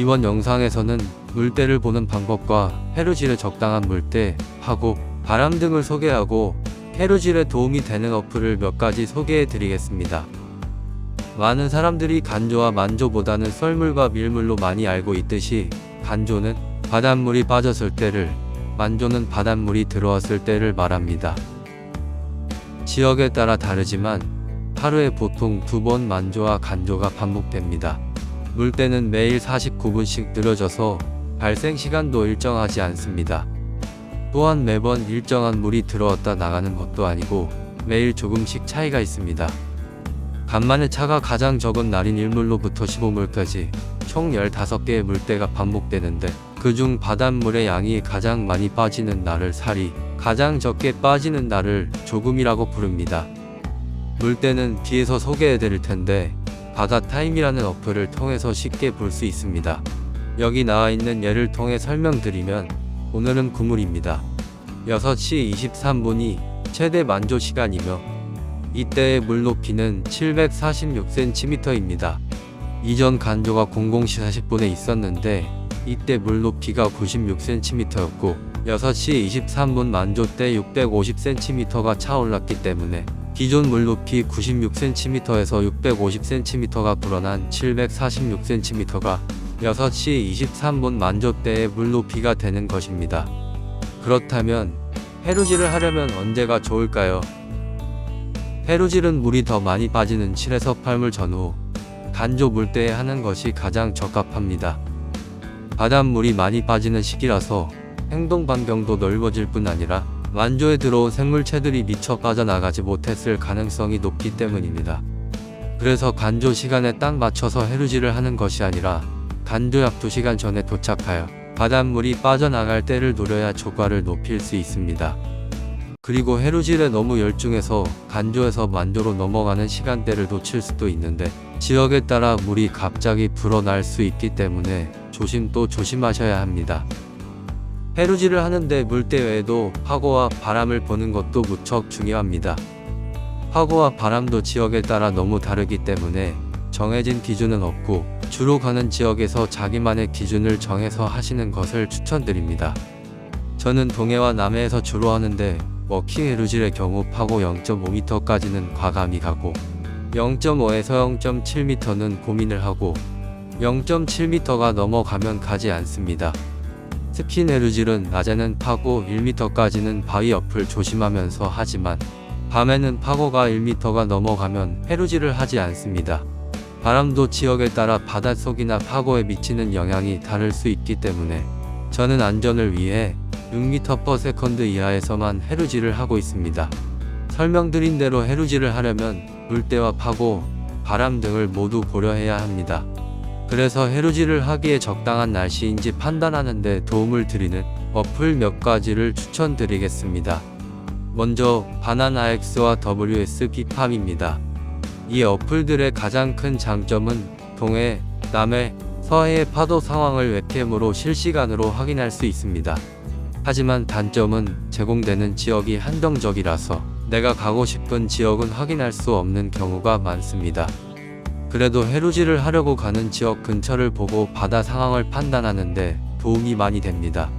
이번 영상에서는 물때를 보는 방법과 해루질에 적당한 물때, 파고, 바람 등을 소개하고 해루질에 도움이 되는 어플을 몇 가지 소개해 드리겠습니다. 많은 사람들이 간조와 만조보다는 썰물과 밀물로 많이 알고 있듯이 간조는 바닷물이 빠졌을 때를, 만조는 바닷물이 들어왔을 때를 말합니다. 지역에 따라 다르지만 하루에 보통 2번 만조와 간조가 반복됩니다. 물때는 매일 49분씩 늘어져서 발생 시간도 일정하지 않습니다. 또한 매번 일정한 물이 들어왔다 나가는 것도 아니고 매일 조금씩 차이가 있습니다. 간만에 차가 가장 적은 날인 1물로부터 15물까지 총 15개의 물때가 반복되는데 그중 바닷물의 양이 가장 많이 빠지는 날을 살이, 가장 적게 빠지는 날을 조금이라고 부릅니다. 물때는 뒤에서 소개해 드릴 텐데 바다타임이라는 어플을 통해서 쉽게 볼 수 있습니다. 여기 나와 있는 예를 통해 설명드리면 오늘은 9물입니다. 6시 23분이 최대 만조 시간이며 이때의 물 높이는 746cm입니다. 이전 간조가 00시 40분에 있었는데 이때 물 높이가 96cm였고 6시 23분 만조 때 650cm가 차올랐기 때문에 기존 물 높이 96cm에서 650cm가 불어난 746cm가 6시 23분 만조 때의 물 높이가 되는 것입니다. 그렇다면 해루질을 하려면 언제가 좋을까요? 해루질은 물이 더 많이 빠지는 7에서 8물 전후 간조 물때에 하는 것이 가장 적합합니다. 바닷물이 많이 빠지는 시기라서 행동 반경도 넓어질 뿐 아니라 만조에 들어온 생물체들이 미처 빠져나가지 못했을 가능성이 높기 때문입니다. 그래서 간조 시간에 딱 맞춰서 해루질을 하는 것이 아니라 간조 약 2시간 전에 도착하여 바닷물이 빠져나갈 때를 노려야 조과를 높일 수 있습니다. 그리고 해루질에 너무 열중해서 간조에서 만조로 넘어가는 시간대를 놓칠 수도 있는데 지역에 따라 물이 갑자기 불어날 수 있기 때문에 조심도 조심하셔야 합니다. 해루질을 하는데 물때 외에도 파고와 바람을 보는 것도 무척 중요합니다. 파고와 바람도 지역에 따라 너무 다르기 때문에 정해진 기준은 없고 주로 가는 지역에서 자기만의 기준을 정해서 하시는 것을 추천드립니다. 저는 동해와 남해에서 주로 하는데 워킹 해루질의 경우 파고 0.5m까지는 과감히 가고 0.5에서 0.7m는 고민을 하고 0.7m가 넘어가면 가지 않습니다. 스킨 해루질은 낮에는 파고 1m까지는 바위 옆을 조심하면서 하지만 밤에는 파고가 1m가 넘어가면 해루질을 하지 않습니다. 바람도 지역에 따라 바닷속이나 파고에 미치는 영향이 다를 수 있기 때문에 저는 안전을 위해 6m/s 이하에서만 해루질을 하고 있습니다. 설명드린 대로 해루질을 하려면 물때와 파고, 바람 등을 모두 고려해야 합니다. 그래서 해루질을 하기에 적당한 날씨인지 판단하는 데 도움을 드리는 어플 몇 가지를 추천드리겠습니다. 먼저 바나나X와 WSB팜입니다. 이 어플들의 가장 큰 장점은 동해, 남해, 서해의 파도 상황을 웹캠으로 실시간으로 확인할 수 있습니다. 하지만 단점은 제공되는 지역이 한정적이라서 내가 가고 싶은 지역은 확인할 수 없는 경우가 많습니다. 그래도 해루질을 하려고 가는 지역 근처를 보고 바다 상황을 판단하는데 도움이 많이 됩니다.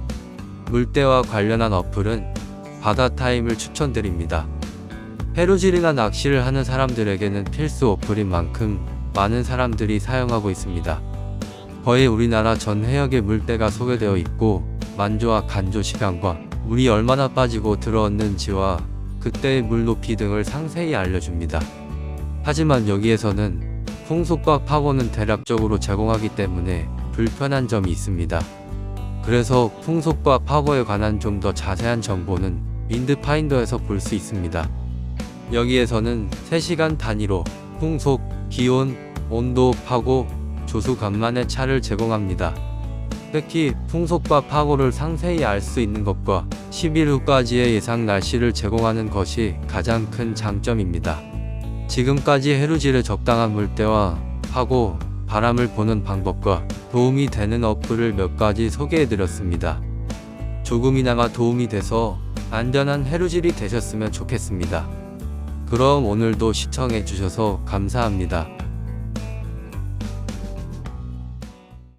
물때와 관련한 어플은 바다타임을 추천드립니다. 해루질이나 낚시를 하는 사람들에게는 필수 어플인 만큼 많은 사람들이 사용하고 있습니다. 거의 우리나라 전 해역에 물때가 소개되어 있고 만조와 간조 시간과 물이 얼마나 빠지고 들어왔는지와 그때의 물 높이 등을 상세히 알려줍니다. 하지만 여기에서는 풍속과 파고는 대략적으로 제공하기 때문에 불편한 점이 있습니다. 그래서 풍속과 파고에 관한 좀 더 자세한 정보는 윈드파인더에서 볼 수 있습니다. 여기에서는 3시간 단위로 풍속, 기온, 온도, 파고, 조수 간만의 차를 제공합니다. 특히 풍속과 파고를 상세히 알 수 있는 것과 10일 후까지의 예상 날씨를 제공하는 것이 가장 큰 장점입니다. 지금까지 해루질에 적당한 물때와 파고, 바람을 보는 방법과 도움이 되는 어플을 몇 가지 소개해드렸습니다. 조금이나마 도움이 돼서 안전한 해루질이 되셨으면 좋겠습니다. 그럼 오늘도 시청해주셔서 감사합니다.